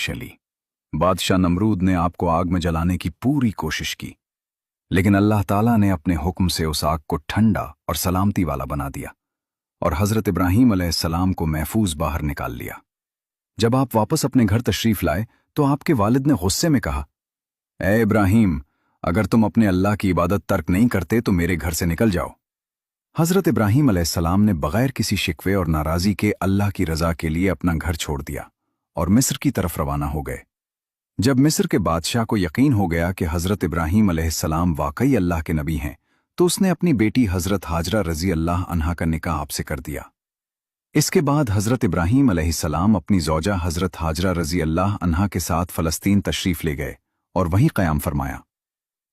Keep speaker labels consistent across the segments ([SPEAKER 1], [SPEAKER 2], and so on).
[SPEAKER 1] आज़माइशें ली। बादशाह नमरूद ने आग को आग में जलाने की पूरी कोशिश की, लेकिन अल्लाह ताला ने अपने हुक्म से उस आग को ठंडा और सलामती वाला बना दिया और हज़रत इब्राहीम अलैहिस्सलाम को महफूज बाहर निकाल लिया। जब आप वापस अपने घर तशरीफ लाए तो आपके वालिद ने गुस्से में कहा, ए इब्राहीम, अगर तुम अपने अल्लाह की इबादत तर्क नहीं करते तो मेरे घर से निकल जाओ। हज़रत इब्राहीम अलैहिस्सलाम ने बगैर किसी शिकवे और नाराज़ी के अल्लाह की रज़ा के लिए अपना घर छोड़ दिया और मिस्र की तरफ रवाना हो गए। जब मिस्र के बादशाह को यकीन हो गया कि हज़रत इब्राहीम अलैहिस्सलाम वाकई अल्लाह के नबी हैं, तो उसने अपनी बेटी हज़रत हाजरा रज़ी अल्लाह अन्हा का निकाह आपसे कर दिया। इसके बाद हज़रत इब्राहीम अलैहिस्सलाम अपनी ज़ौजा हज़रत हाजरा रज़ी अल्लाह अन्हा के साथ फ़लस्तीन तशरीफ़ ले गए और वहीं क़याम फरमाया।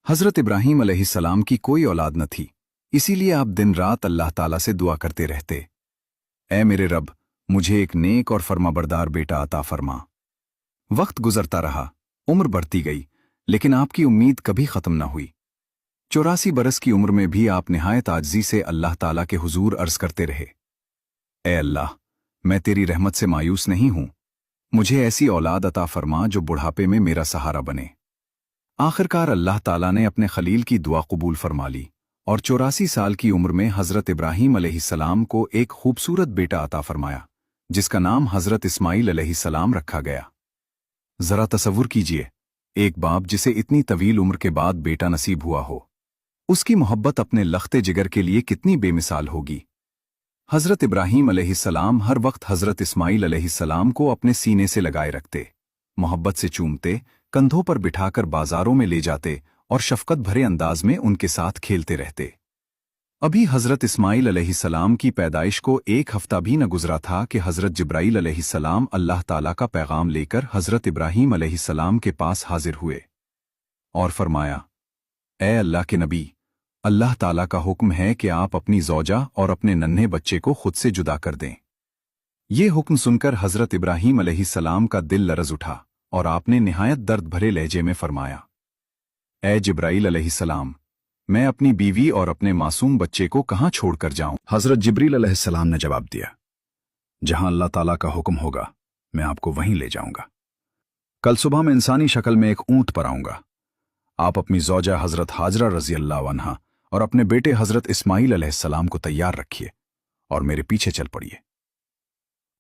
[SPEAKER 1] हज़रत इब्राहीम अलैहिस्सलाम की कोई औलाद न थी, इसीलिए आप दिन रात अल्लाह ताला से दुआ करते रहते, ए मेरे रब, मुझे एक नेक और फर्माबरदार बेटा अता फरमा। वक्त गुजरता रहा, उम्र बढ़ती गई, लेकिन आपकी उम्मीद कभी ख़त्म न हुई। 84 बरस की उम्र में भी आप निहायत आजिज़ी से अल्लाह ताला के हुजूर अर्ज़ करते रहे, ए अल्लाह, मैं तेरी रहमत से मायूस नहीं हूं, मुझे ऐसी औलाद अता फरमा जो बुढ़ापे में मेरा सहारा बने। आखिरकार अल्लाह ताला ने अपने खलील की दुआ कबूल फरमा ली और 84 साल की उम्र में हज़रत इब्राहीम अलैहिस्सलाम को एक खूबसूरत बेटा अता फरमाया, जिसका नाम हज़रत इस्माईल अलैहिस्सलाम रखा गया। जरा तसव्वुर कीजिए, एक बाप जिसे इतनी तवील उम्र के बाद बेटा नसीब हुआ हो, उसकी मोहब्बत अपने लख्ते जिगर के लिए कितनी बेमिसाल होगी। हज़रत इब्राहीम अलैहिस्सलाम हर वक्त हज़रत इस्माईल अलैहिस्सलाम को अपने सीने से लगाए रखते, मोहब्बत से चूमते, कंधों पर बिठाकर बाजारों में ले जाते और शफकत भरे अंदाज में उनके साथ खेलते रहते। अभी हज़रत इस्माईल अलैहिस्सलाम की पैदाइश को एक हफ्ता भी न गुजरा था कि हज़रत जिब्राईल अलैहिस्सलाम अल्लाह ताला का पैगाम लेकर हज़रत इब्राहीम अलैहिस्सलाम के पास हाजिर हुए और फरमाया, ए अल्लाह के नबी, अल्लाह ताला का हुक्म है कि आप अपनी ज़ौजा और अपने नन्हे बच्चे को खुद से जुदा कर दें। ये हुक्म सुनकर हज़रत इब्राहीम अलैहिस्सलाम का दिल लरज़ उठा और आपने निहायत दर्द भरे लहजे में फरमाया, ए जिब्राईल अलैहिस्सलाम, मैं अपनी बीवी और अपने मासूम बच्चे को कहाँ छोड़कर जाऊं? हज़रत जिब्रील अलैहिस्सलाम ने जवाब दिया, जहां अल्लाह ताला का हुक्म होगा मैं आपको वहीं ले जाऊंगा। कल सुबह मैं इंसानी शक्ल में एक ऊंट पर आऊंगा। आप अपनी ज़ौजा हज़रत हाजरा रज़ी अल्लाह अन्हा और अपने बेटे हज़रत इस्माईल अलैहिस्सलाम को तैयार रखिए और मेरे पीछे चल पड़िए।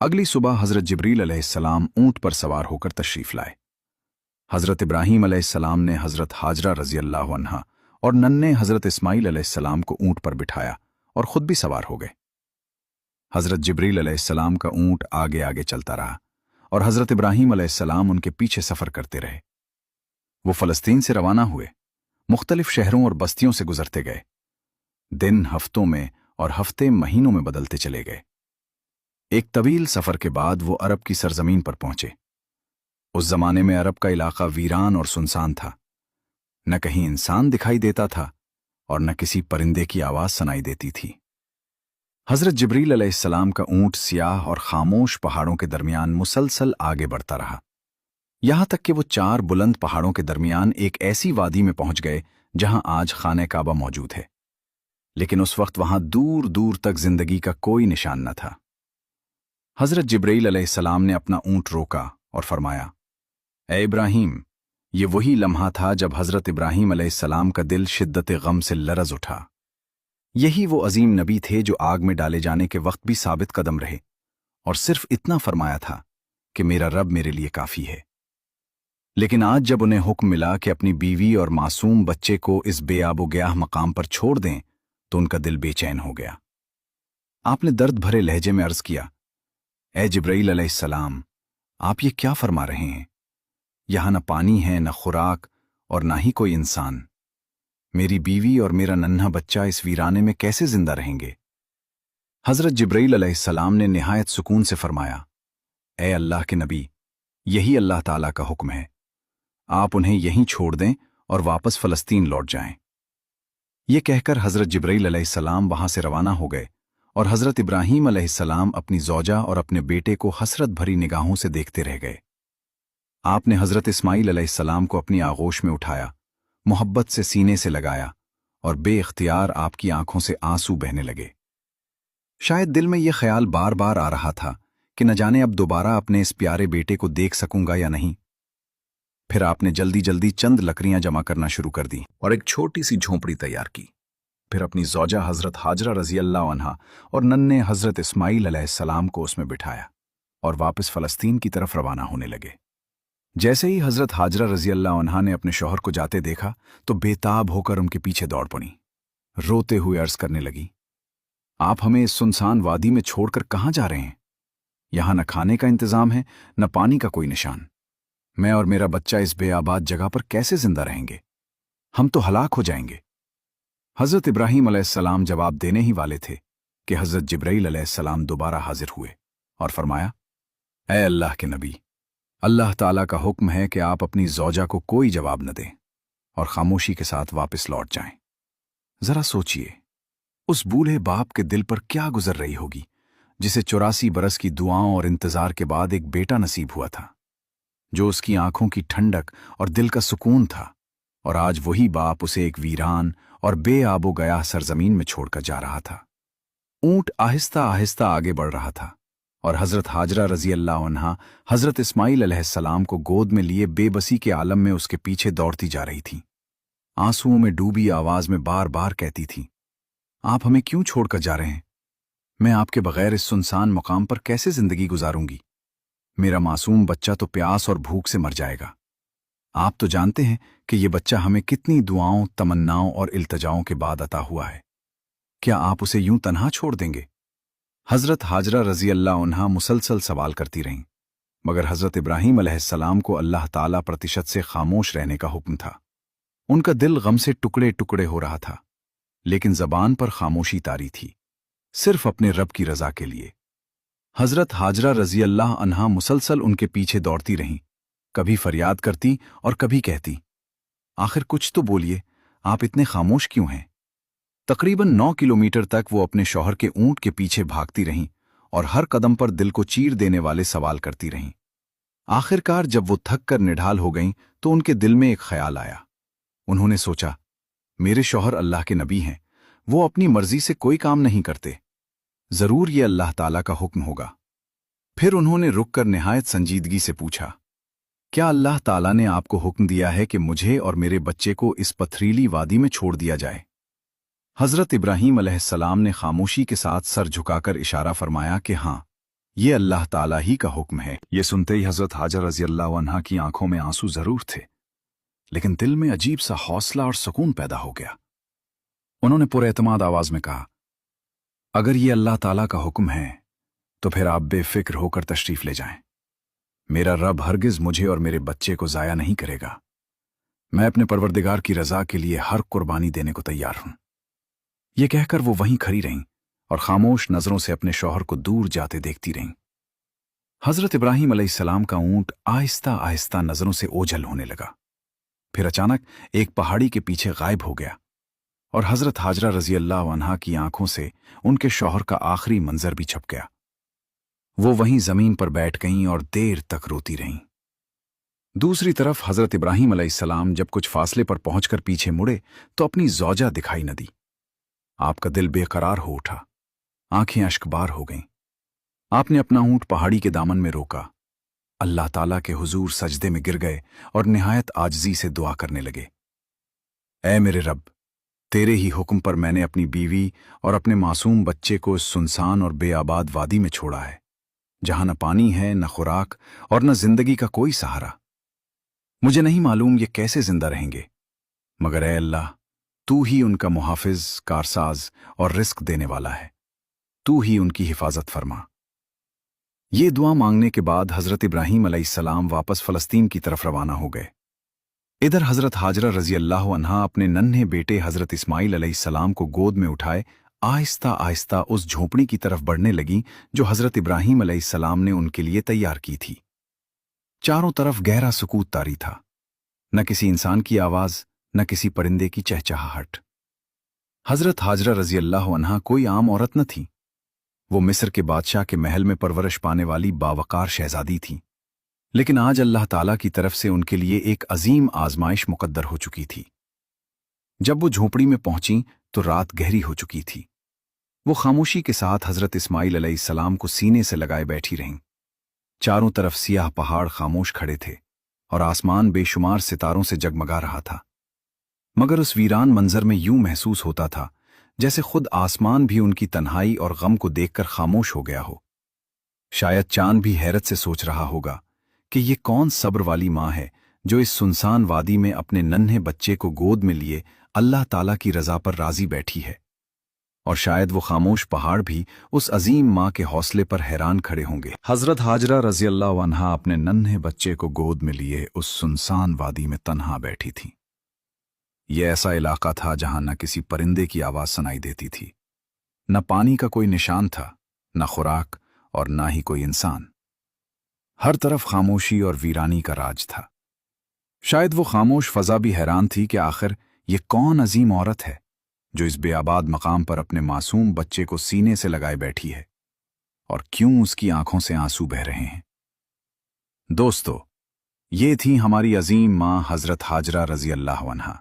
[SPEAKER 1] अगली सुबह हज़रत जिब्रील अलैहिस्सलाम ऊंट पर सवार होकर तशरीफ़ लाए। हज़रत इब्राहीम अलैहिस्सलाम ने हज़रत हाजरा रज़ी अल्लाह अन्हा और नन्हे हज़रत इस्माईल अलैहिस्सलाम को ऊंट पर बिठाया और खुद भी सवार हो गए। हज़रत जिब्रील अलैहिस्सलाम का ऊंट आगे आगे चलता रहा और हज़रत इब्राहीम अलैहिस्सलाम उनके पीछे सफ़र करते रहे। वो फ़लस्तीन से रवाना हुए, मुख्तलिफ शहरों और बस्तियों से गुजरते गए। दिन हफ्तों में और हफ्ते महीनों में बदलते चले गए। एक तवील सफ़र के बाद वो अरब की सरजमीन पर पहुंचे। उस जमाने में अरब का इलाका वीरान और सुनसान था। न कहीं इंसान दिखाई देता था और न किसी परिंदे की आवाज सुनाई देती थी। हज़रत जिब्रील अलैहिस्सलाम का ऊंट सियाह और खामोश पहाड़ों के दरमियान मुसलसल आगे बढ़ता रहा, यहां तक कि वो 4 बुलंद पहाड़ों के दरमियान एक ऐसी वादी में पहुंच गए जहां आज खाने काबा मौजूद है, लेकिन उस वक्त वहां दूर दूर तक जिंदगी का कोई निशान न था। हज़रत जिब्रील अलैहिस्सलाम ने अपना ऊंट रोका और फरमाया, ए इब्राहीम, ये वही लम्हा था जब हज़रत इब्राहीम अलैहिस्सलाम का दिल शिद्दत गम से लरज़ उठा। यही वो अजीम नबी थे जो आग में डाले जाने के वक्त भी साबित कदम रहे और सिर्फ इतना फरमाया था कि मेरा रब मेरे लिए काफ़ी है। लेकिन आज जब उन्हें हुक्म मिला कि अपनी बीवी और मासूम बच्चे को इस बेआबोगयाह मकाम पर छोड़ दें, तो उनका दिल बेचैन हो गया। आपने दर्द भरे लहजे में अर्ज़ किया, ए जिब्राईल अलैहिस्सलाम, आप ये क्या फरमा रहे हैं? यहां न पानी है, न खुराक और ना ही कोई इंसान। मेरी बीवी और मेरा नन्हा बच्चा इस वीराने में कैसे जिंदा रहेंगे? हज़रत जिब्रील अलैहिस्सलाम ने निहायत सुकून से फरमाया, ए अल्लाह के नबी, यही अल्लाह ताला का हुक्म है। आप उन्हें यहीं छोड़ दें और वापस फ़लस्तीन लौट जाएं। ये कहकर हज़रत जिब्रील अलैहिस्सलाम वहां से रवाना हो गए और हज़रत इब्राहीम अलैहिस्सलाम अपनी ज़ौजा और अपने बेटे को हसरत भरी निगाहों से देखते रह गए। आपने हज़रत इस्माईल अलैहिस्सलाम को अपनी आगोश में उठाया, मोहब्बत से सीने से लगाया और बेइख्तियार आपकी आंखों से आंसू बहने लगे। शायद दिल में यह ख्याल बार बार आ रहा था कि न जाने अब दोबारा अपने इस प्यारे बेटे को देख सकूंगा या नहीं। फिर आपने जल्दी जल्दी चंद लकड़ियां जमा करना शुरू कर दी और एक छोटी सी झोंपड़ी तैयार की। फिर अपनी ज़ौजा हज़रत हाजरा रज़ी अल्लाह अन्हा और नन्हे हज़रत इस्माईल अलैहिस्सलाम को उसमें बिठाया और वापस फ़लस्तीन की तरफ रवाना होने लगे। जैसे ही हज़रत हाजरा रज़ी अल्लाह अन्हा ने अपने शौहर को जाते देखा तो बेताब होकर उनके पीछे दौड़ पड़ी। रोते हुए अर्ज़ करने लगी, आप हमें इस सुनसान वादी में छोड़कर कहाँ जा रहे हैं? यहाँ न खाने का इंतज़ाम है, न पानी का कोई निशान। मैं और मेरा बच्चा इस बेआबाद जगह पर कैसे जिंदा रहेंगे? हम तो हलाक हो जाएंगे। हज़रत इब्राहीम अलैहिस्सलाम जवाब देने ही वाले थे कि हज़रत जिब्राईल अलैहिस्सलाम दोबारा हाजिर हुए और फरमाया, ऐ अल्लाह के नबी, अल्लाह ताला का हुक्म है कि आप अपनी ज़ौजा को कोई जवाब न दें और खामोशी के साथ वापस लौट जाएं। जरा सोचिए, उस बूढ़े बाप के दिल पर क्या गुजर रही होगी जिसे 84 बरस की दुआओं और इंतजार के बाद एक बेटा नसीब हुआ था, जो उसकी आंखों की ठंडक और दिल का सुकून था, और आज वही बाप उसे एक वीरान और बेआबो गया सरजमीन में छोड़कर जा रहा था। ऊंट आहिस्ता आहिस्ता आगे बढ़ रहा था और हज़रत हाजरा रज़ी अल्लाह अन्हा हज़रत इस्माईल अलैहिस्सलाम को गोद में लिए बेबसी के आलम में उसके पीछे दौड़ती जा रही थी। आंसुओं में डूबी आवाज में बार बार कहती थी, आप हमें क्यों छोड़कर जा रहे हैं? मैं आपके बगैर इस सुनसान मकाम पर कैसे जिंदगी गुजारूंगी? मेरा मासूम बच्चा तो प्यास और भूख से मर जाएगा। आप तो जानते हैं कि ये बच्चा हमें कितनी दुआओं, तमन्नाओं और इल्तजाओं के बाद अता हुआ है। क्या आप उसे यूं तन्हा छोड़ देंगे? हज़रत हाजरा रज़ी अल्लाह अन्हा मुसलसल सवाल करती रहीं, मगर हज़रत इब्राहीम अलैहिस्सलाम को अल्लाह ताला प्रतिशत से खामोश रहने का हुक्म था। उनका दिल गम से टुकड़े टुकड़े हो रहा था, लेकिन ज़बान पर खामोशी तारी थी, सिर्फ अपने रब की रज़ा के लिए। हज़रत हाजरा रज़ी अल्लाह अन्हा मुसलसल उनके पीछे दौड़ती रहीं, कभी फरियाद करती और कभी कहती, आखिर कुछ तो बोलिए, आप इतने खामोश क्यों हैं? तकरीबन 9 किलोमीटर तक वो अपने शौहर के ऊंट के पीछे भागती रहीं और हर कदम पर दिल को चीर देने वाले सवाल करती रहीं। आखिरकार जब वो थक कर निढाल हो गईं तो उनके दिल में एक ख्याल आया। उन्होंने सोचा, मेरे शौहर अल्लाह के नबी हैं, वो अपनी मर्जी से कोई काम नहीं करते, जरूर ये अल्लाह ताला का हुक्म होगा। फिर उन्होंने रुककर निहायत संजीदगी से पूछा, क्या अल्लाह ताला ने आपको हुक्म दिया है कि मुझे और मेरे बच्चे को इस पथरीली वादी में छोड़ दिया जाए? हज़रत इब्राहीम अलैहिस्सलाम ने खामोशी के साथ सर झुकाकर इशारा फरमाया कि हाँ, ये अल्लाह ताला ही का हुक्म है। ये सुनते ही हज़रत हाजरा रज़ी अल्लाह अन्हा की आंखों में आंसू जरूर थे, लेकिन दिल में अजीब सा हौसला और सुकून पैदा हो गया। उन्होंने पुरएतमाद आवाज में कहा, अगर ये अल्लाह ताला का हुक्म है तो फिर आप बेफिक्र होकर तशरीफ ले जाएं। मेरा रब हरगिज मुझे और मेरे बच्चे को जाया नहीं करेगा। मैं अपने परवरदिगार की रजा के लिए हर कुर्बानी देने को तैयार हूं। ये कहकर वो वहीं खड़ी रहीं और खामोश नजरों से अपने शौहर को दूर जाते देखती रहीं। हजरत इब्राहीम अलैहिस्सलाम का ऊंट आहिस्ता आहिस्ता नजरों से ओझल होने लगा। फिर अचानक एक पहाड़ी के पीछे गायब हो गया और हजरत हाजरा रजी अल्लाह अन्हा की आंखों से उनके शौहर का आखिरी मंजर भी छप गया। वो वहीं जमीन पर बैठ गईं और देर तक रोती रहीं। दूसरी तरफ हजरत इब्राहीम अलैहिस्सलाम जब कुछ फासले पर पहुंचकर पीछे मुड़े तो अपनी ज़ौजा दिखाई न दी। आपका दिल बेकरार हो उठा, आंखें अश्कबार हो गईं। आपने अपना ऊंट पहाड़ी के दामन में रोका, अल्लाह ताला के हुजूर सजदे में गिर गए और निहायत आजिज़ी से दुआ करने लगे। ऐ मेरे रब, तेरे ही हुक्म पर मैंने अपनी बीवी और अपने मासूम बच्चे को इस सुनसान और बेआबाद वादी में छोड़ा है, जहां न पानी है, न खुराक और न जिंदगी का कोई सहारा। मुझे नहीं मालूम ये कैसे जिंदा रहेंगे, मगर ऐ अल्लाह, तू ही उनका मुहाफिज, कारसाज और रिस्क देने वाला है। तू ही उनकी हिफाजत फरमा। ये दुआ मांगने के बाद हजरत इब्राहीम अलैहिस्सलाम वापस फलस्तीन की तरफ रवाना हो गए। इधर हजरत हाजरा रजी अल्लाह अन्हा अपने नन्हे बेटे हजरत इस्माईल अलैहिस्सलाम को गोद में उठाए आहिस्ता आहिस्ता उस झोंपड़ी की तरफ बढ़ने लगी जो हजरत इब्राहीम अलैहिस्सलाम ने उनके लिए तैयार की थी। चारों तरफ गहरा सुकूत तारी था, न किसी इंसान की आवाज, न किसी परिंदे की चहचहाहट। हजरत हाजरा रजी अल्लाह अन्हा कोई आम औरत न थी। वो मिस्र के बादशाह के महल में परवरिश पाने वाली बावकार शहजादी थी, लेकिन आज अल्लाह ताला की तरफ से उनके लिए एक अजीम आजमाइश मुकद्दर हो चुकी थी। जब वो झोंपड़ी में पहुंची तो रात गहरी हो चुकी थी। वो खामोशी के साथ हजरत इस्माईल अलैहिस्सलाम को सीने से लगाए बैठी रहीं। चारों तरफ सियाह पहाड़ खामोश खड़े थे और आसमान बेशुमार सितारों से जगमगा रहा था। मगर उस वीरान मंजर में यूं महसूस होता था जैसे खुद आसमान भी उनकी तन्हाई और गम को देखकर खामोश हो गया हो। शायद चांद भी हैरत से सोच रहा होगा कि ये कौन सब्र वाली माँ है जो इस सुनसान वादी में अपने नन्हे बच्चे को गोद में लिए अल्लाह ताला की रजा पर राजी बैठी है। और शायद वो खामोश पहाड़ भी उस अजीम माँ के हौसले पर हैरान खड़े होंगे। हजरत हाजरा रजी अल्लाह अन्हा अपने नन्हे बच्चे को गोद में लिए उस सुनसान वादी में तन्हा बैठी थी। ये ऐसा इलाका था जहां न किसी परिंदे की आवाज सुनाई देती थी, न पानी का कोई निशान था, न खुराक और न ही कोई इंसान। हर तरफ खामोशी और वीरानी का राज था। शायद वो खामोश फजा भी हैरान थी कि आखिर ये कौन अजीम औरत है जो इस बेआबाद मकाम पर अपने मासूम बच्चे को सीने से लगाए बैठी है, और क्यों उसकी आंखों से आंसू बह रहे हैं। दोस्तों, ये थी हमारी अजीम माँ हजरत हाजरा रजी अल्लाह अन्हा,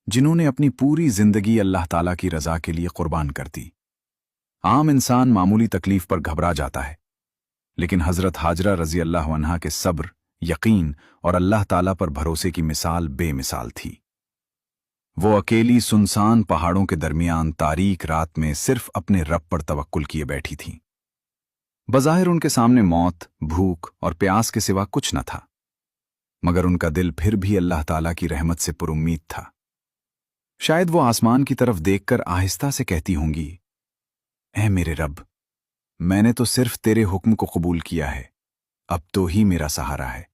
[SPEAKER 1] जिन्होंने अपनी पूरी जिंदगी अल्लाह ताला की रजा के लिए कुर्बान कर दी। आम इंसान मामूली तकलीफ पर घबरा जाता है, लेकिन हजरत हाजरा रजी अल्लाह अन्हा के सब्र, यकीन और अल्लाह ताला पर भरोसे की मिसाल बेमिसाल थी। वो अकेली सुनसान पहाड़ों के दरमियान तारीक रात में सिर्फ अपने रब पर तवक्कुल किए बैठी थीं। बज़ाहिर उनके सामने मौत, भूख और प्यास के सिवा कुछ न था, मगर उनका दिल फिर भी अल्लाह ताला की रहमत से पुरुम्मीद था। शायद वो आसमान की तरफ देखकर आहिस्ता से कहती होंगी, ऐ मेरे रब, मैंने तो सिर्फ तेरे हुक्म को कबूल किया है, अब तो ही मेरा सहारा है।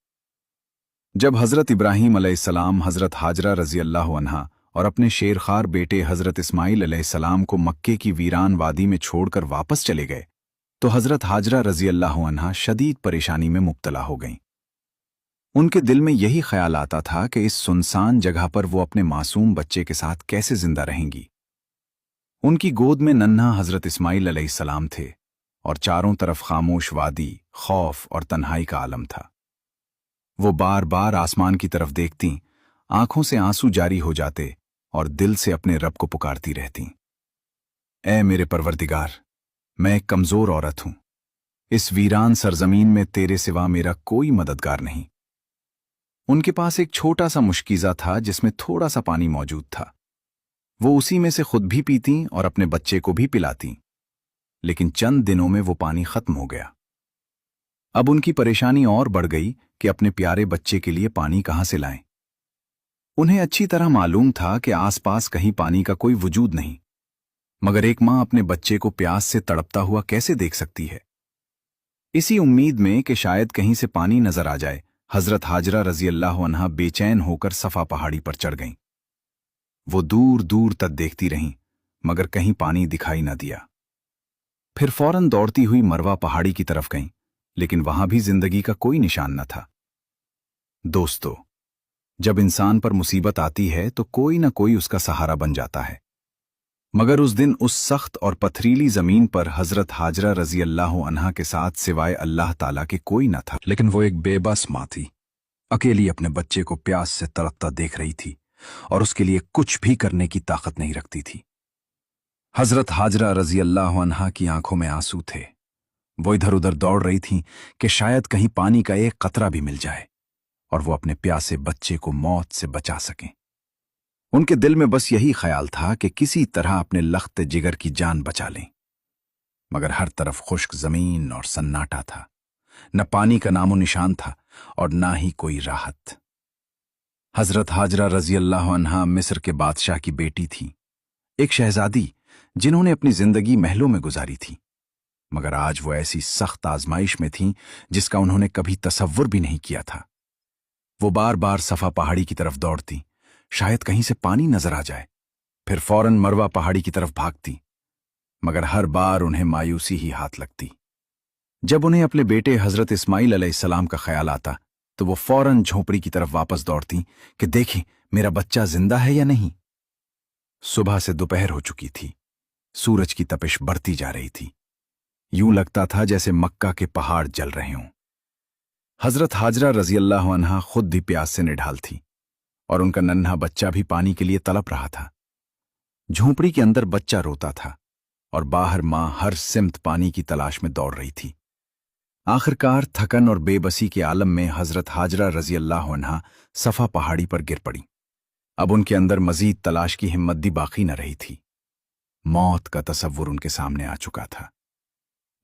[SPEAKER 1] जब हजरत इब्राहीम अलैहिस्सलाम हजरत हाजरा रजी अल्लाह अन्हा और अपने शेरखार बेटे हजरत इस्माइल अलैहिस्सलाम को मक्के की वीरान वादी में छोड़कर वापस चले गए, तो हजरत हाजरा रजी अल्लाह अन्हा शदीद परेशानी में मुब्तला हो गईं। उनके दिल में यही ख्याल आता था कि इस सुनसान जगह पर वो अपने मासूम बच्चे के साथ कैसे जिंदा रहेंगी। उनकी गोद में नन्हा हजरत इस्माइल अलैहिस्सलाम थे और चारों तरफ खामोश वादी, खौफ और तन्हाई का आलम था। वो बार बार आसमान की तरफ देखतीं, आंखों से आंसू जारी हो जाते और दिल से अपने रब को पुकारती रहतीं। ऐ मेरे परवरदिगार, मैं एक कमजोर औरत हूं। इस वीरान सरजमीन में तेरे सिवा मेरा कोई मददगार नहीं। उनके पास एक छोटा सा मुश्कीज़ा था जिसमें थोड़ा सा पानी मौजूद था। वो उसी में से खुद भी पीतीं और अपने बच्चे को भी पिलातीं, लेकिन चंद दिनों में वो पानी खत्म हो गया। अब उनकी परेशानी और बढ़ गई कि अपने प्यारे बच्चे के लिए पानी कहां से लाएं। उन्हें अच्छी तरह मालूम था कि आसपास कहीं पानी का कोई वजूद नहीं, मगर एक मां अपने बच्चे को प्यास से तड़पता हुआ कैसे देख सकती है। इसी उम्मीद में कि शायद कहीं से पानी नजर आ जाए, हजरत हाजरा रजी अल्लाह अन्हा बेचैन होकर सफा पहाड़ी पर चढ़ गईं। वो दूर दूर तक देखती रहीं, मगर कहीं पानी दिखाई न दिया। फिर फौरन दौड़ती हुई मरवा पहाड़ी की तरफ गईं, लेकिन वहां भी जिंदगी का कोई निशान न था। दोस्तों, जब इंसान पर मुसीबत आती है तो कोई न कोई उसका सहारा बन जाता है, मगर उस दिन उस सख्त और पथरीली जमीन पर हजरत हाजरा रजी अल्लाह अन्हा के साथ सिवाय अल्लाह ताला के कोई न था। लेकिन वो एक बेबस माँ थी, अकेली अपने बच्चे को प्यास से तड़पता देख रही थी और उसके लिए कुछ भी करने की ताकत नहीं रखती थी। हजरत हाजरा रजी अल्लाह अन्हा की आंखों में आंसू थे। वो इधर उधर दौड़ रही थीं कि शायद कहीं पानी का एक कतरा भी मिल जाए और वो अपने प्यासे बच्चे को मौत से बचा सकें। उनके दिल में बस यही ख्याल था कि किसी तरह अपने लख्त जिगर की जान बचा लें, मगर हर तरफ खुश्क जमीन और सन्नाटा था। न पानी का नामो निशान था और ना ही कोई राहत। हजरत हाजरा रजी अल्लाह अन्हा मिस्र के बादशाह की बेटी थी, एक शहजादी जिन्होंने अपनी जिंदगी महलों में गुजारी थी, मगर आज वो ऐसी सख्त आजमाइश में थीं जिसका उन्होंने कभी तसव्वुर भी नहीं किया था। वो बार बार सफा पहाड़ी की तरफ दौड़ती, शायद कहीं से पानी नजर आ जाए, फिर फौरन मरवा पहाड़ी की तरफ भागती, मगर हर बार उन्हें मायूसी ही हाथ लगती। जब उन्हें अपने बेटे हजरत इस्माइल अलैहिस्सलाम का ख्याल आता तो वो फौरन झोपड़ी की तरफ वापस दौड़ती कि देखें मेरा बच्चा जिंदा है या नहीं। सुबह से दोपहर हो चुकी थी, सूरज की तपिश बढ़ती जा रही थी। यूं लगता था जैसे मक्का के पहाड़ जल रहे हों। हजरत हाजरा रजी अल्लाह अन्हा खुद भी प्यास से निढाल थी और उनका नन्हा बच्चा भी पानी के लिए तड़प रहा था। झोंपड़ी के अंदर बच्चा रोता था और बाहर मां हर सिमत पानी की तलाश में दौड़ रही थी। आखिरकार थकन और बेबसी के आलम में हजरत हाजरा रजी अल्लाह अन्हा सफ़ा पहाड़ी पर गिर पड़ी। अब उनके अंदर मजीद तलाश की हिम्मत भी बाकी न रही थी। मौत का तसव्वुर उनके सामने आ चुका था।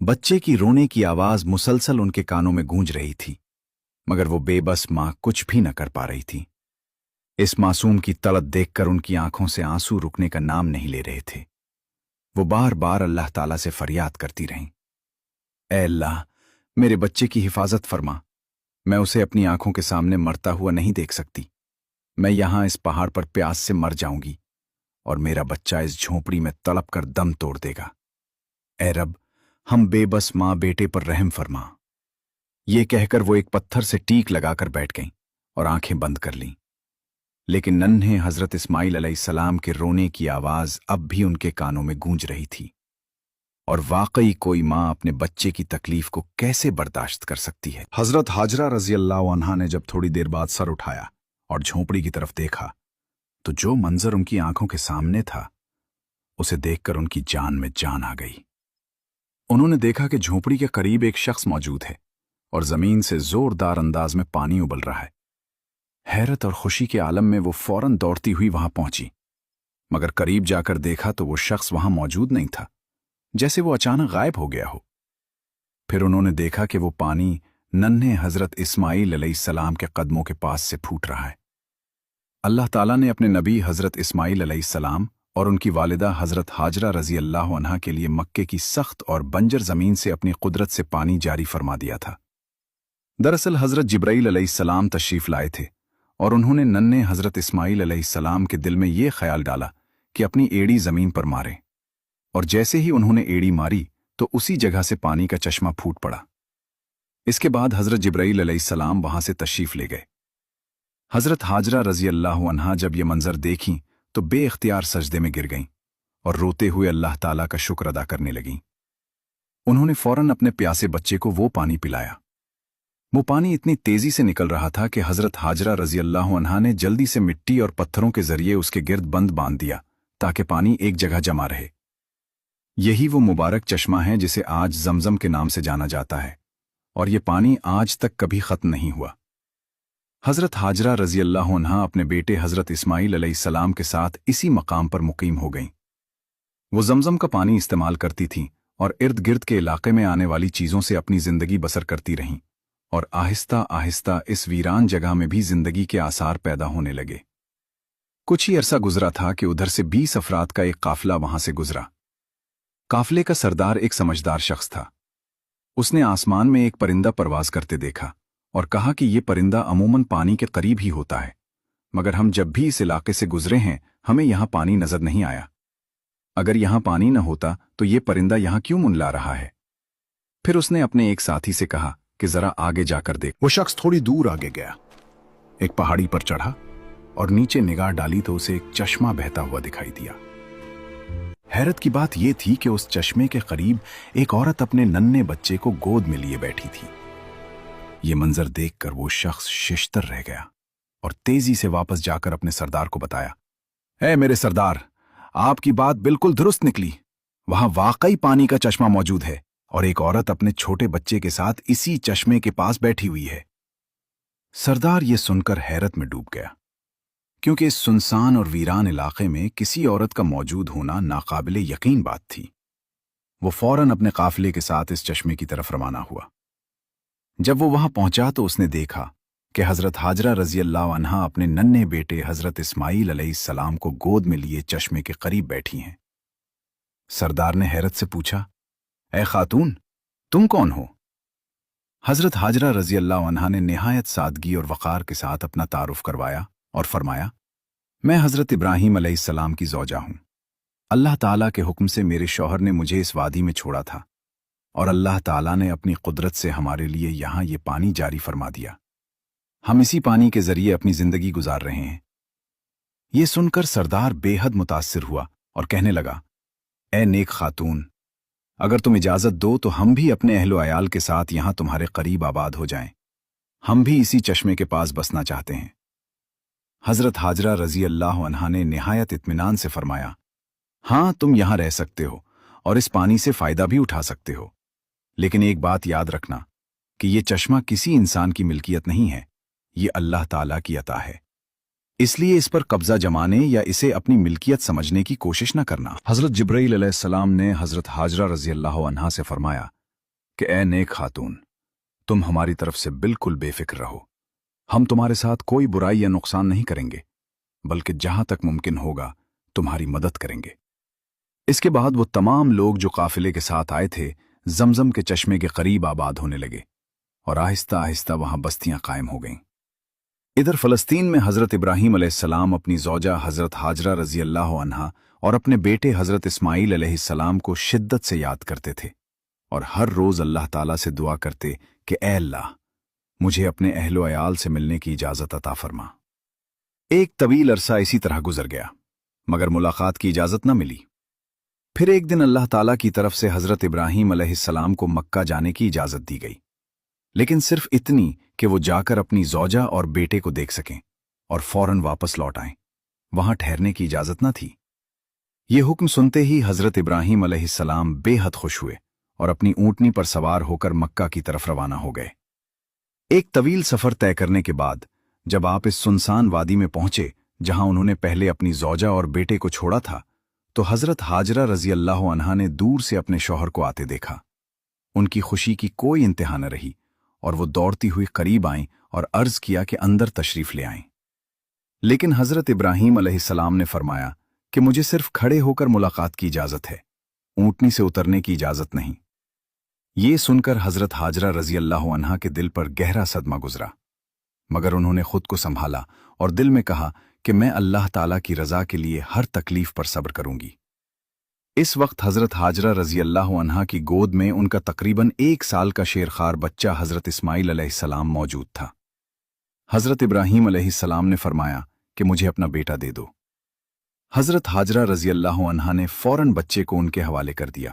[SPEAKER 1] बच्चे की रोने की आवाज मुसलसल उनके कानों में गूंज रही थी, मगर वो बेबस मां कुछ भी न कर पा रही थी। इस मासूम की तड़प देखकर उनकी आंखों से आंसू रुकने का नाम नहीं ले रहे थे। वो बार बार अल्लाह ताला से फरियाद करती रहीं, ऐ अल्लाह, मेरे बच्चे की हिफाजत फरमा। मैं उसे अपनी आंखों के सामने मरता हुआ नहीं देख सकती। मैं यहां इस पहाड़ पर प्यास से मर जाऊंगी और मेरा बच्चा इस झोंपड़ी में तड़प कर दम तोड़ देगा। ऐ रब, हम बेबस मां बेटे पर रहम फरमा। ये कहकर वो एक पत्थर से टीक लगाकर बैठ गईं और आंखें बंद कर लीं। लेकिन नन्हे हजरत इस्माइल अलैहिस्सलाम के रोने की आवाज अब भी उनके कानों में गूंज रही थी। और वाकई कोई मां अपने बच्चे की तकलीफ को कैसे बर्दाश्त कर सकती है। हजरत हाजरा रजी अल्लाह अन्हा ने जब थोड़ी देर बाद सर उठाया और झोंपड़ी की तरफ देखा, तो जो मंजर उनकी आंखों के सामने था, उसे देखकर उनकी जान में जान आ गई। उन्होंने देखा कि झोंपड़ी के करीब एक शख्स मौजूद है और जमीन से जोरदार अंदाज में पानी उबल रहा है। हैरत और खुशी के आलम में वो फौरन दौड़ती हुई वहां पहुंची, मगर करीब जाकर देखा तो वो शख्स वहां मौजूद नहीं था, जैसे वो अचानक गायब हो गया हो। फिर उन्होंने देखा कि वो पानी नन्हे हजरत इस्माइल अलैहिस्सलाम के कदमों के पास से फूट रहा है। अल्लाह ताला ने अपने नबी हजरत इस्माइल अलैहिस्सलाम और उनकी वालिदा हजरत हाजरा रजी अल्लाह अन्हा के लिए मक्के की सख्त और बंजर जमीन से अपनी कुदरत से पानी जारी फरमा दिया था। दरअसल हजरत जिब्राइल अलैहिस्सलाम तशरीफ लाए थे और उन्होंने नन्हे हजरत इस्माइल अलैहिस्सलाम के दिल में ये ख्याल डाला कि अपनी एड़ी जमीन पर मारें, और जैसे ही उन्होंने एड़ी मारी तो उसी जगह से पानी का चश्मा फूट पड़ा। इसके बाद हजरत जिब्राइल अलैहिस्सलाम वहां से तशरीफ ले गए। हजरत हाजरा रजी अल्लाह अन्हा जब ये मंजर देखीं तो बेइख्तियार सजदे में गिर गईं और रोते हुए अल्लाह ताला का शुक्र अदा करने लगीं। उन्होंने फौरन अपने प्यासे बच्चे को वो पानी पिलाया। वो पानी इतनी तेजी से निकल रहा था कि हजरत हाजरा रजी अल्लाह अन्हा ने जल्दी से मिट्टी और पत्थरों के जरिए उसके गिर्द बंद बांध दिया ताकि पानी एक जगह जमा रहे। यही वो मुबारक चश्मा है जिसे आज जमजम के नाम से जाना जाता है, और ये पानी आज तक कभी खत्म नहीं हुआ। हजरत हाजरा रजी अल्लाह अन्हा अपने बेटे हजरत इस्माइल अलैहिस्सलाम के साथ इसी मकाम पर मुकीम हो गईं। वो जमजम का पानी इस्तेमाल करती थीं और इर्द गिर्द के इलाके में आने वाली चीजों से अपनी जिंदगी बसर करती रहीं, और आहिस्ता आहिस्ता इस वीरान जगह में भी जिंदगी के आसार पैदा होने लगे। कुछ ही अरसा गुजरा था कि उधर से 20 अफराद का एक काफिला वहां से गुजरा। काफिले का सरदार एक समझदार शख्स था। उसने आसमान में एक परिंदा परवाज करते देखा और कहा कि यह परिंदा अमूमन पानी के करीब ही होता है, मगर हम जब भी इस इलाके से गुजरे हैं हमें यहां पानी नजर नहीं आया। अगर यहां पानी न होता तो ये परिंदा यहां क्यों मुंडला रहा है? फिर उसने अपने एक साथी से कहा कि जरा आगे जाकर देख। वो शख्स थोड़ी दूर आगे गया, एक पहाड़ी पर चढ़ा और नीचे निगाह डाली तो उसे एक चश्मा बहता हुआ दिखाई दिया। हैरत की बात यह थी कि उस चश्मे के करीब एक औरत अपने नन्हे बच्चे को गोद में लिए बैठी थी। ये मंजर देखकर वो शख्स शिश्तर रह गया और तेजी से वापस जाकर अपने सरदार को बताया, ऐ मेरे सरदार, आपकी बात बिल्कुल दुरुस्त निकली। वहां वाकई पानी का चश्मा मौजूद है और एक औरत अपने छोटे बच्चे के साथ इसी चश्मे के पास बैठी हुई है। सरदार ये सुनकर हैरत में डूब गया, क्योंकि इस सुनसान और वीरान इलाके में किसी औरत का मौजूद होना नाकाबिले यकीन बात थी। वो फौरन अपने काफिले के साथ इस चश्मे की तरफ रवाना हुआ। जब वो वहां पहुंचा तो उसने देखा कि हजरत हाजरा रजी अल्लाह अन्हा अपने नन्हे बेटे हजरत इस्माइल अलैहिस्सलाम को गोद में लिए चश्मे के करीब बैठी हैं। सरदार ने हैरत से पूछा, ऐ खातून, तुम कौन हो? हजरत हाजरा रजी अल्लाह अन्हा ने निहायत सादगी और वक़ार के साथ अपना तारुफ करवाया और फरमाया, मैं हजरत इब्राहीम अलैहिस्सलाम की ज़ौजा हूं। अल्लाह ताला के हुक्म से मेरे शौहर ने मुझे इस वादी में छोड़ा था और अल्लाह ताला ने अपनी कुदरत से हमारे लिए यहां ये पानी जारी फरमा दिया। हम इसी पानी के जरिए अपनी जिंदगी गुजार रहे हैं। ये सुनकर सरदार बेहद मुतासिर हुआ और कहने लगा, ए नेक खातून, अगर तुम इजाजत दो तो हम भी अपने अहलो अयाल के साथ यहां तुम्हारे करीब आबाद हो जाएं। हम भी इसी चश्मे के पास बसना चाहते हैं। हजरत हाजरा रजी अल्लाह अन्हा ने निहायत इत्मीनान से फरमाया, हां, तुम यहां रह सकते हो और इस पानी से फायदा भी उठा सकते हो, लेकिन एक बात याद रखना کہ یہ چشمہ کسی انسان کی ملکیت نہیں ہے، یہ اللہ تعالیٰ کی عطا ہے، اس لیے اس پر قبضہ جمانے یا اسے اپنی ملکیت سمجھنے کی کوشش نہ کرنا۔ حضرت جبرائیل علیہ السلام نے حضرت حاجرہ رضی اللہ عنہا سے فرمایا کہ اے نیک خاتون، تم ہماری طرف سے بالکل بے فکر رہو، ہم تمہارے ساتھ کوئی برائی یا نقصان نہیں کریں گے، بلکہ جہاں تک ممکن ہوگا تمہاری مدد کریں گے۔ اس کے بعد وہ تمام لوگ جو قافلے کے ساتھ آئے تھے زمزم کے چشمے کے قریب آباد ہونے لگے، اور آہستہ آہستہ وہاں بستیاں قائم ہو گئیں۔ ادھر فلسطین میں حضرت ابراہیم علیہ السلام اپنی زوجہ حضرت حاجرہ رضی اللہ عنہا اور اپنے بیٹے حضرت اسماعیل علیہ السلام کو شدت سے یاد کرتے تھے، اور ہر روز اللہ تعالیٰ سے دعا کرتے کہ اے اللہ، مجھے اپنے اہل و عیال سے ملنے کی اجازت عطا فرما۔ ایک طویل عرصہ اسی طرح گزر گیا، مگر ملاقات کی اجازت نہ ملی۔ پھر ایک دن اللہ تعالیٰ کی طرف سے حضرت ابراہیم علیہ السلام کو مکہ جانے کی اجازت دی گئی، لیکن صرف اتنی کہ وہ جا کر اپنی زوجہ اور بیٹے کو دیکھ سکیں اور فوراً واپس لوٹ آئیں، وہاں ٹھہرنے کی اجازت نہ تھی۔ یہ حکم سنتے ہی حضرت ابراہیم علیہ السلام بے حد خوش ہوئے اور اپنی اونٹنی پر سوار ہو کر مکہ کی طرف روانہ ہو گئے۔ ایک طویل سفر طے کرنے کے بعد جب آپ اس سنسان وادی میں پہنچے جہاں انہوں نے پہلے اپنی زوجہ اور بیٹے کو چھوڑا تھا، تو حضرت حاجرہ رضی اللہ عنہا نے دور سے اپنے شوہر کو آتے دیکھا۔ ان کی خوشی کی کوئی انتہا نہ رہی، اور وہ دوڑتی ہوئی قریب آئیں اور عرض کیا کہ اندر تشریف لے آئیں۔ لیکن حضرت ابراہیم علیہ السلام نے فرمایا کہ مجھے صرف کھڑے ہو کر ملاقات کی اجازت ہے، اونٹنی سے اترنے کی اجازت نہیں۔ یہ سن کر حضرت حاجرہ رضی اللہ عنہا کے دل پر گہرا صدمہ گزرا، مگر انہوں نے خود کو سنبھالا اور دل میں کہا کہ میں اللہ تعالیٰ کی رضا کے لیے ہر تکلیف پر صبر کروں گی۔ اس وقت حضرت حاجرہ رضی اللہ عنہا کی گود میں ان کا تقریباً 1 سال کا شیرخوار بچہ حضرت اسماعیل علیہ السلام موجود تھا۔ حضرت ابراہیم علیہ السلام نے فرمایا کہ مجھے اپنا بیٹا دے دو۔ حضرت حاجرہ رضی اللہ عنہا نے فوراً بچے کو ان کے حوالے کر دیا۔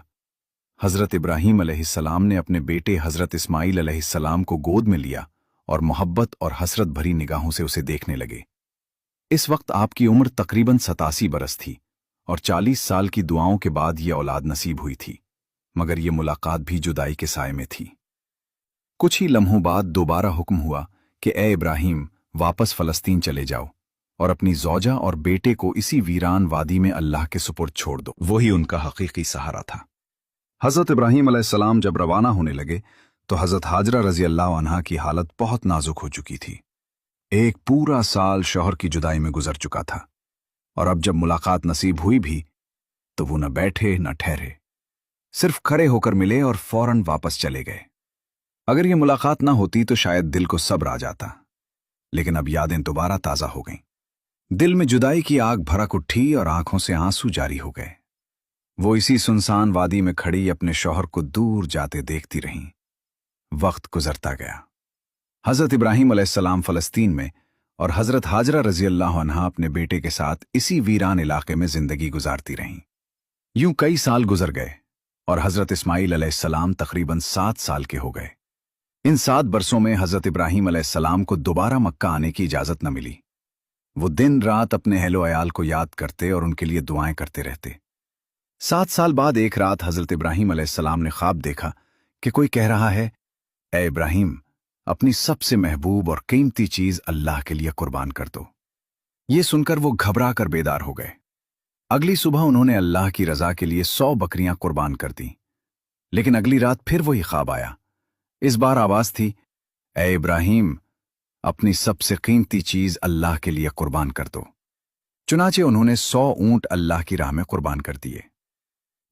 [SPEAKER 1] حضرت ابراہیم علیہ السلام نے اپنے بیٹے حضرت اسماعیل علیہ السلام کو گود میں لیا اور محبت اور حسرت بھری نگاہوں سے اسے دیکھنے لگے۔ اس وقت آپ کی عمر تقریباً 87 برس تھی، اور 40 سال کی دعاؤں کے بعد یہ اولاد نصیب ہوئی تھی، مگر یہ ملاقات بھی جدائی کے سائے میں تھی۔ کچھ ہی لمحوں بعد دوبارہ حکم ہوا کہ اے ابراہیم، واپس فلسطین چلے جاؤ اور اپنی زوجہ اور بیٹے کو اسی ویران وادی میں اللہ کے سپرد چھوڑ دو۔ وہی ان کا حقیقی سہارا تھا۔ حضرت ابراہیم علیہ السلام جب روانہ ہونے لگے تو حضرت حاجرہ رضی اللہ عنہا کی حالت بہت نازک ہو چکی تھی۔ ایک پورا سال شوہر کی جدائی میں گزر چکا تھا، اور اب جب ملاقات نصیب ہوئی بھی تو وہ نہ بیٹھے نہ ٹھہرے، صرف کھڑے ہو کر ملے اور فوراً واپس چلے گئے۔ اگر یہ ملاقات نہ ہوتی تو شاید دل کو صبر آ جاتا، لیکن اب یادیں دوبارہ تازہ ہو گئیں۔ دل میں جدائی کی آگ بھڑک اٹھی اور آنکھوں سے آنسو جاری ہو گئے۔ وہ اسی سنسان وادی میں کھڑی اپنے شوہر کو دور جاتے دیکھتی رہیں۔ وقت گزرتا گیا۔ حضرت ابراہیم علیہ السلام فلسطین میں اور حضرت حاجرہ رضی اللہ عنہا اپنے بیٹے کے ساتھ اسی ویران علاقے میں زندگی گزارتی رہیں۔ یوں کئی سال گزر گئے اور حضرت اسماعیل علیہ السلام تقریباً 7 سال کے ہو گئے۔ ان 7 برسوں میں حضرت ابراہیم علیہ السلام کو دوبارہ مکہ آنے کی اجازت نہ ملی۔ وہ دن رات اپنے اہل و عیال کو یاد کرتے اور ان کے لیے دعائیں کرتے رہتے۔ 7 سال بعد ایک رات حضرت ابراہیم علیہ السلام نے خواب دیکھا کہ کوئی کہہ رہا ہے، اے ابراہیم، اپنی سب سے محبوب اور قیمتی چیز اللہ کے لیے قربان کر دو۔ یہ سن کر وہ گھبرا کر بیدار ہو گئے۔ اگلی صبح انہوں نے اللہ کی رضا کے لیے 100 بکریاں قربان کر دیں، لیکن اگلی رات پھر وہی خواب آیا۔ اس بار آواز تھی، اے ابراہیم، اپنی سب سے قیمتی چیز اللہ کے لیے قربان کر دو۔ چنانچہ انہوں نے 100 اونٹ اللہ کی راہ میں قربان کر دیے،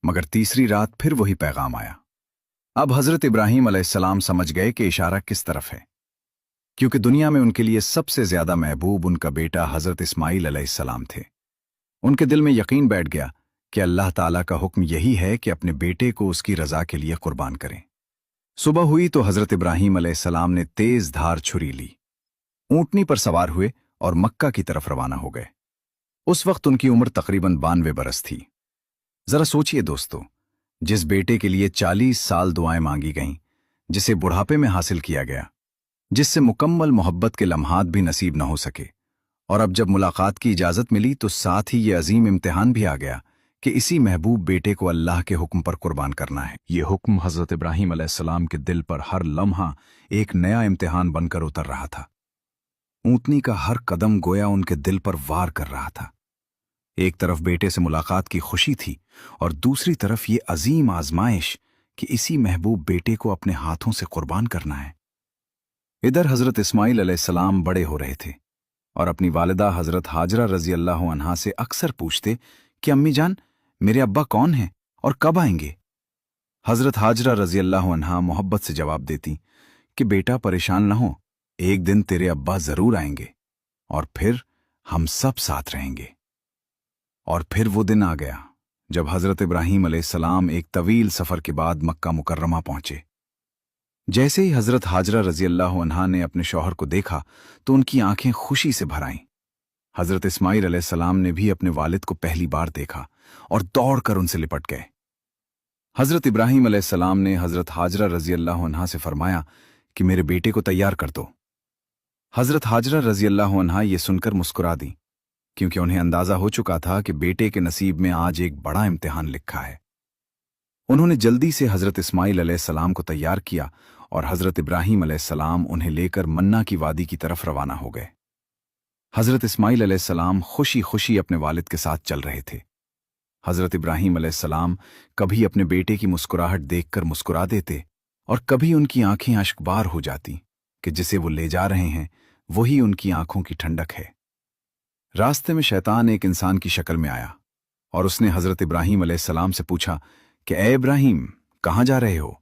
[SPEAKER 1] مگر تیسری رات پھر وہی پیغام آیا۔ اب حضرت ابراہیم علیہ السلام سمجھ گئے کہ اشارہ کس طرف ہے، کیونکہ دنیا میں ان کے لیے سب سے زیادہ محبوب ان کا بیٹا حضرت اسماعیل علیہ السلام تھے۔ ان کے دل میں یقین بیٹھ گیا کہ اللہ تعالیٰ کا حکم یہی ہے کہ اپنے بیٹے کو اس کی رضا کے لیے قربان کریں۔ صبح ہوئی تو حضرت ابراہیم علیہ السلام نے تیز دھار چھری لی، اونٹنی پر سوار ہوئے اور مکہ کی طرف روانہ ہو گئے۔ اس وقت ان کی عمر تقریباً 92 برس تھی۔ ذرا سوچئے دوستو، جس بیٹے کے لیے 40 سال دعائیں مانگی گئیں، جسے بڑھاپے میں حاصل کیا گیا، جس سے مکمل محبت کے لمحات بھی نصیب نہ ہو سکے، اور اب جب ملاقات کی اجازت ملی تو ساتھ ہی یہ عظیم امتحان بھی آ گیا कि इसी महबूब बेटे को अल्लाह के हुक्म पर कुर्बान करना है। ये हुक्म हजरत इब्राहीम अलैहिस्सलाम के दिल पर हर लम्हा एक नया इम्तिहान बनकर उतर रहा था। ऊँटनी का हर कदम गोया उनके दिल पर वार कर रहा था। एक तरफ बेटे से मुलाकात की खुशी थी और दूसरी तरफ ये अजीम आजमाइश कि इसी महबूब बेटे को अपने हाथों से कुर्बान करना है। इधर हजरत इस्माइल अलैहिस्सलाम बड़े हो रहे थे और अपनी वालिदा हजरत हाजरा रजी अल्लाह अन्हा से अक्सर पूछते कि अम्मी जान, मेरे अब्बा कौन हैं और कब आएंगे। हजरत हाजरा रजी अल्लाह अन्हा मोहब्बत से जवाब देती कि बेटा परेशान न हो, एक दिन तेरे अब्बा जरूर आएंगे और फिर हम सब साथ रहेंगे। और फिर वो दिन आ गया जब हजरत इब्राहीम अलैहिस्सलाम एक तवील सफर के बाद मक्का मुकर्रमा पहुंचे। जैसे ही हजरत हाजरा रजी अल्लाह अन्हा ने अपने शौहर को देखा तो उनकी आंखें खुशी से भर आईं। हजरत इस्माइल अलैहिस्सलाम ने भी अपने वालिद को पहली बार देखा और दौड़कर उनसे लिपट गए। हजरत इब्राहीम अलैहिस्सलाम ने हजरत हाजरा रजी अल्लाह अन्हा से फरमाया कि मेरे बेटे को तैयार कर दो। हजरत हाजरा रजी अल्लाह अन्हा ये सुनकर मुस्कुरा दी, क्योंकि उन्हें अंदाजा हो चुका था कि बेटे के नसीब में आज एक बड़ा इम्तिहान लिखा है। उन्होंने जल्दी से हजरत इस्माइल अलैहिस्सलाम को तैयार किया और हजरत इब्राहीम अलैहिस्सलाम उन्हें लेकर मन्ना की वादी की तरफ रवाना हो गए। हजरत इस्माइल अलैहिस्सलाम खुशी खुशी अपने वालिद के साथ चल रहे थे। हजरत इब्राहीम अलैहिस्सलाम कभी अपने बेटे की मुस्कुराहट देखकर मुस्कुरा देते और कभी उनकी आंखें अश्कबार हो जाती कि जिसे वो ले जा रहे हैं वही उनकी आंखों की ठंडक है। रास्ते में शैतान एक इंसान की शक्ल में आया और उसने हजरत इब्राहीम अलैहिस्सलाम से पूछा कि ए इब्राहीम, कहाँ जा रहे हो।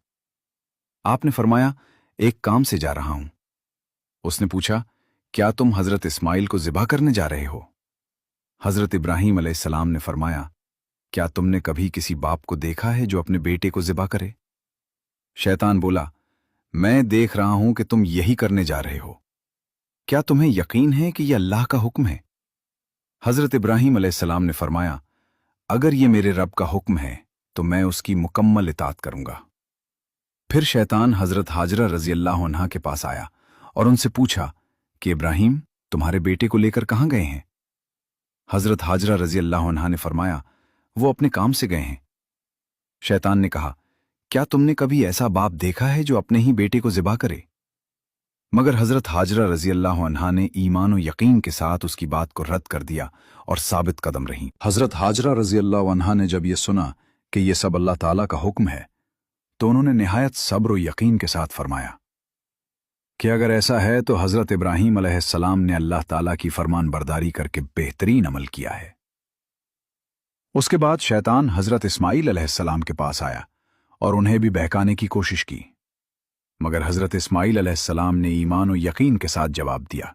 [SPEAKER 1] आपने फरमाया, एक काम से जा रहा हूं। उसने पूछा, क्या तुम हजरत इस्माइल को ज़िबा करने जा रहे हो। हजरत इब्राहीम अलैहिस्सलाम ने फरमाया, क्या तुमने कभी किसी बाप को देखा है जो अपने बेटे को ज़िबा करे। शैतान बोला, मैं देख रहा हूं कि तुम यही करने जा रहे हो। क्या तुम्हें यकीन है कि यह अल्लाह का हुक्म है। हजरत इब्राहीम अलैहिस्सलाम ने फरमाया, अगर ये मेरे रब का हुक्म है तो मैं उसकी मुकम्मल इताअत करूंगा। फिर शैतान हजरत हाजरा रजी अल्लाह अन्हा के पास आया और उनसे पूछा कि इब्राहीम, तुम्हारे बेटे को लेकर कहाँ गए हैं। हजरत हाजरा रजी अल्लाह अन्हा ने फरमाया, वो अपने काम से गए हैं। शैतान ने कहा, क्या तुमने कभी ऐसा बाप देखा है जो अपने ही बेटे को ज़िबा करे। मगर हजरत हाजरा रजी अल्लाह अन्हा ने ईमान और यकीन के साथ उसकी बात को रद्द कर दिया और साबित कदम रहीं। हजरत हाजरा रजी अल्लाह अन्हा ने जब ये सुना कि ये सब अल्लाह ताला का हुक्म है तो उन्होंने निहायत सब्र और यकीन के साथ फरमाया कि अगर ऐसा है तो हजरत इब्राहीम अलैहिस्सलाम ने अल्लाह ताला की फरमान बरदारी करके बेहतरीन अमल किया है। उसके बाद शैतान हजरत इस्माइल अलैहिस्सलाम के पास आया और उन्हें भी बहकाने की कोशिश की, मगर हजरत इस्माइल अलैहिस्सलाम ने ईमान और यकीन के साथ जवाब दिया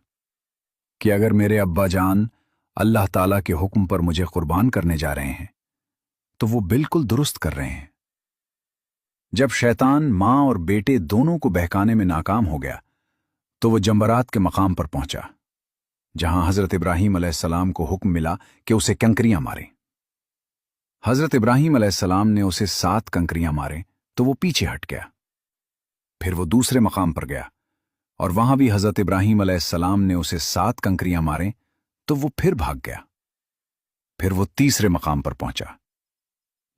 [SPEAKER 1] कि अगर मेरे अब्बा जान अल्लाह ताला के हुक्म पर मुझे कुर्बान करने जा रहे हैं तो वो बिल्कुल दुरुस्त कर रहे हैं। जब शैतान मां और बेटे दोनों को बहकाने में नाकाम हो गया तो वो जंबरात के मकाम पर पहुंचा, जहां हजरत इब्राहीम अलैहिस्सलाम को हुक्म मिला कि उसे कंकरियां मारें। हजरत इब्राहीम अलैहिस्सलाम ने उसे 7 कंकरियां मारे तो वो पीछे हट गया। फिर वो दूसरे मकाम पर गया और वहां भी हजरत इब्राहीम अलैहिस्सलाम ने उसे 7 कंकरियां मारे तो वो फिर भाग गया। फिर वो तीसरे मकाम पर पहुंचा,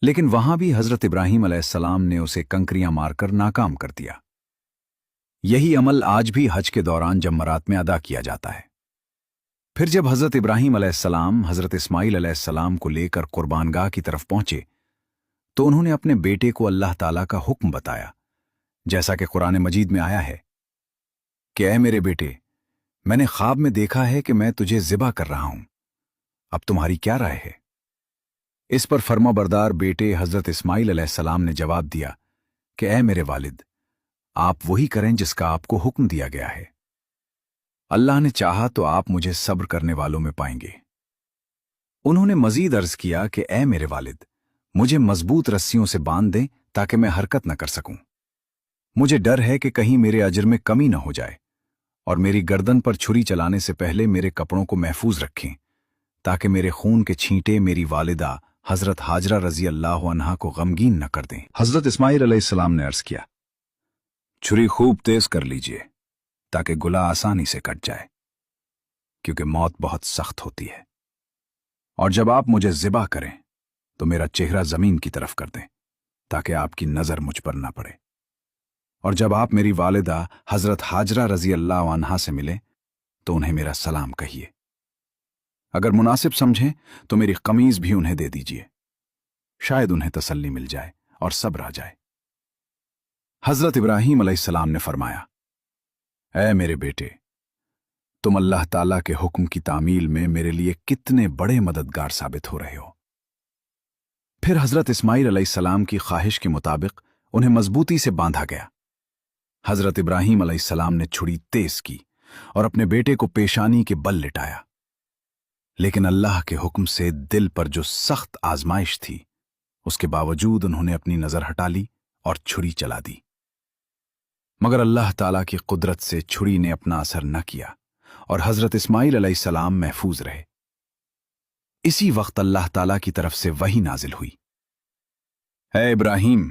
[SPEAKER 1] लेकिन वहां भी हजरत इब्राहीम अलैहिस्सलाम ने उसे कंकरियां मारकर नाकाम कर दिया। यही अमल आज भी हज के दौरान जमरात में अदा किया जाता है। फिर जब हजरत इब्राहीम अलैहिस्सलाम हजरत इस्माइल अलैहिस्सलाम को लेकर कुर्बानगाह की तरफ पहुंचे तो उन्होंने अपने बेटे को अल्लाह ताला का हुक्म बताया, जैसा कि कुरान मजीद में आया है कि ऐ मेरे बेटे, मैंने ख्वाब में देखा है कि मैं तुझे ज़िबा कर रहा हूं, अब तुम्हारी क्या राय है। इस पर फर्माबरदार बेटे हजरत इस्माइल अलैहिस्सलाम ने जवाब दिया कि ऐ मेरे वालिद, आप वही करें जिसका आपको हुक्म दिया गया है। अल्लाह ने चाहा तो आप मुझे सब्र करने वालों में पाएंगे। उन्होंने मजीद अर्ज किया कि ऐ मेरे वालिद, मुझे मजबूत रस्सियों से बांध दें ताकि मैं हरकत न कर सकूं। मुझे डर है कि कहीं मेरे अजर में कमी न हो जाए, और मेरी गर्दन पर छुरी चलाने से पहले मेरे कपड़ों को महफूज रखें ताकि मेरे खून के छींटे मेरी वालिदा हजरत हाजरा रजी अल्लाह अन्हा को गमगीन न कर दें। हजरत इस्माइल अलैहिस्सलाम ने अर्ज किया, छुरी खूब तेज कर लीजिए ताकि गुला आसानी से कट जाए, क्योंकि मौत बहुत सख्त होती है। और जब आप मुझे ज़िबा करें तो मेरा चेहरा जमीन की तरफ कर दें ताकि आपकी नजर मुझ पर ना पड़े। और जब आप मेरी वालिदा हजरत हाजरा रजी अल्लाह अन्हा से मिले तो उन्हें मेरा सलाम कहिए। अगर मुनासिब समझें तो मेरी कमीज भी उन्हें दे दीजिए, शायद उन्हें तसल्ली मिल जाए और सब्र आ जाए। हजरत इब्राहीम अलैहिस्सलाम ने फरमाया, ऐ मेरे बेटे, तुम अल्लाह ताला के हुक्म की तामील में मेरे लिए कितने बड़े मददगार साबित हो रहे हो। फिर हजरत इस्माइल अलैहिस्सलाम की ख्वाहिश के मुताबिक उन्हें मजबूती से बांधा गया। हजरत इब्राहीम अलैहिस्सलाम ने छुरी तेज की और अपने बेटे को पेशानी के बल लिटाया, लेकिन अल्लाह के हुक्म से दिल पर जो सख्त आजमाइश थी, उसके बावजूद उन्होंने अपनी नजर हटा ली और छुरी चला दी। मगर अल्लाह ताला की कुदरत से छुरी ने अपना असर न किया और हजरत इस्माइल अलैहिस्सलाम महफूज रहे। इसी वक्त अल्लाह ताला की तरफ से वही नाजिल हुई, है इब्राहीम,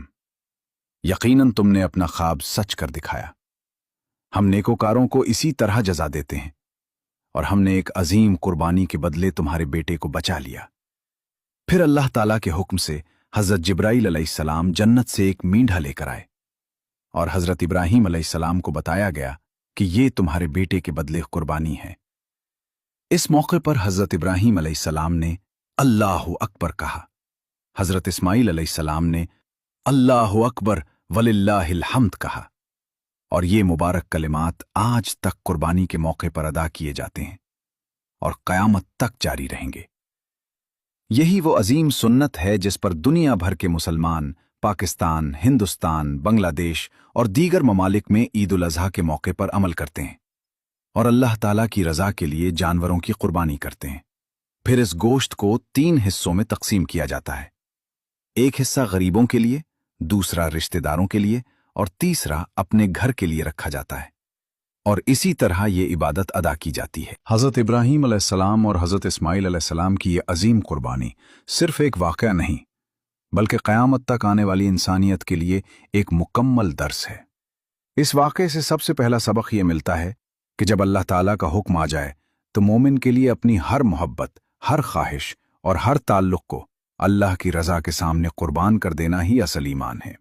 [SPEAKER 1] यकीनन तुमने अपना ख्वाब सच कर दिखाया। हम नेकोकारों को इसी तरह जजा देते हैं और हमने एक अजीम कुर्बानी के बदले तुम्हारे बेटे को बचा लिया। फिर अल्लाह ताला के हुक्म से हजरत जिब्राइल अलैहिस्सलाम जन्नत से एक मींढा लेकर आए और हजरत इब्राहीम अलैहिस्सलाम को बताया गया कि ये तुम्हारे बेटे के बदले कुर्बानी है। इस मौके पर हजरत इब्राहीम अलैहिस्सलाम ने अल्लाहु अकबर कहा। हजरत इस्माइल अलैहिस्सलाम ने अल्लाहु अकबर वलिल्लाहिल हम्द कहा और ये मुबारक कलिमात आज तक कुर्बानी के मौके पर अदा किए जाते हैं और क़यामत तक जारी रहेंगे। यही वो अजीम सुन्नत है जिस पर दुनिया भर के मुसलमान पाकिस्तान, हिंदुस्तान, बांग्लादेश और दीगर ममालिक में ईद उल अज़हा के मौके पर अमल करते हैं और अल्लाह ताला की रज़ा के लिए जानवरों की कुर्बानी करते हैं। फिर इस गोश्त को 3 हिस्सों में तकसीम किया जाता है। एक हिस्सा गरीबों के लिए, दूसरा रिश्तेदारों के लिए और तीसरा अपने घर के लिए रखा जाता है और इसी तरह ये इबादत अदा की जाती है। हज़रत इब्राहीम अलैहिस्सलाम और हज़रत इस्माइल अलैहिस्सलाम की ये अजीम कुर्बानी सिर्फ एक वाक़या नहीं, बल्कि क़यामत तक आने वाली इंसानियत के लिए एक मुकम्मल दर्स है। इस वाक़े से सबसे पहला सबक ये मिलता है कि जब अल्लाह ताला का हुक्म आ जाए तो मोमिन के लिए अपनी हर मोहब्बत, हर ख्वाहिश और हर ताल्लुक़ को अल्लाह की रज़ा के सामने कुर्बान कर देना ही असल ईमान है।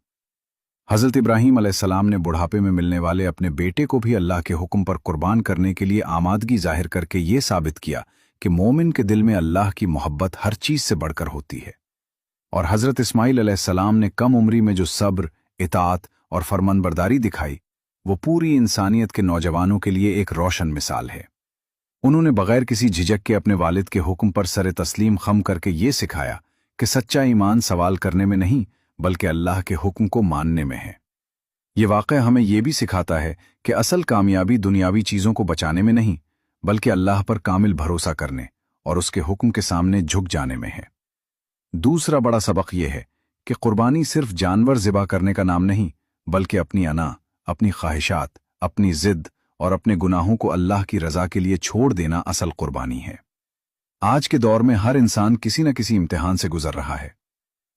[SPEAKER 1] हज़रत इब्राहीम अलैहिस्सलाम ने बुढ़ापे में मिलने वाले अपने बेटे को भी अल्लाह के हुक्म पर कुर्बान करने के लिए आमादगी जाहिर करके ये साबित किया कि मोमिन के दिल में अल्लाह की मोहब्बत हर चीज़ से बढ़कर होती है। और हज़रत इस्माइल अलैहिस्सलाम ने कम उम्री में जो सब्र, इताअत और फरमानबरदारी दिखाई, वो पूरी इंसानियत के नौजवानों के लिए एक रोशन मिसाल है। उन्होंने बगैर किसी झिझक के अपने वालिद के हुक्म पर सर तस्लीम खम करके ये सिखाया कि सच्चा ईमान सवाल करने में नहीं बल्कि अल्लाह के हुक्म को मानने में है। ये वाक़या हमें ये भी सिखाता है कि असल कामयाबी दुनियावी चीज़ों को बचाने में नहीं बल्कि अल्लाह पर कामिल भरोसा करने और उसके हुक्म के सामने झुक जाने में है। दूसरा बड़ा सबक यह है कि कुर्बानी सिर्फ जानवर ज़िबा करने का नाम नहीं बल्कि अपनी अना, अपनी ख्वाहिशात, अपनी ज़िद और अपने गुनाहों को अल्लाह की रज़ा के लिए छोड़ देना असल कुर्बानी है। आज के दौर में हर इंसान किसी न किसी इम्तिहान से गुजर रहा है,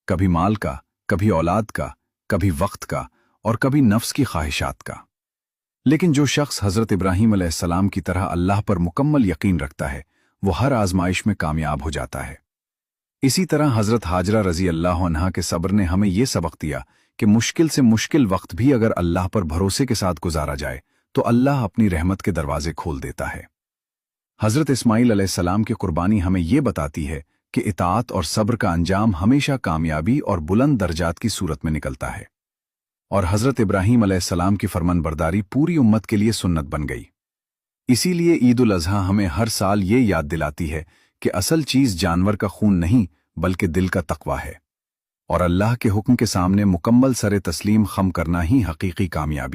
[SPEAKER 1] कभी माल का, कभी औलाद का, कभी वक्त का और कभी नफ्स की ख्वाहिशात का। लेकिन जो शख्स हज़रत इब्राहीम अलैहिस्सलाम की तरह अल्लाह पर मुकम्मल यकीन रखता है वो हर आजमाइश में कामयाब हो जाता है। इसी तरह हज़रत हाजरा रज़ी अल्लाह अन्हा के सब्र ने हमें यह सबक दिया कि मुश्किल से मुश्किल वक्त भी अगर अल्लाह पर भरोसे के साथ गुजारा जाए तो अल्लाह अपनी रहमत के दरवाजे खोल देता है। हज़रत इस्माइल अलैहिस्सलाम की कुर्बानी हमें यह बताती है कि इताअत और सब्र का अंजाम हमेशा कामयाबी और बुलंद दर्जात की सूरत में निकलता है और हज़रत इब्राहीम अलैहिस्सलाम की फरमानबरदारी पूरी उम्मत के लिए सुन्नत बन गई। इसीलिए ईद उल अज़हा हमें हर साल ये याद दिलाती है कि असल चीज़ जानवर का खून नहीं बल्कि दिल का तक़वा है और अल्लाह के हुक्म के सामने मुकम्मल सर तस्लीम खम करना ही हकीकी कामयाबी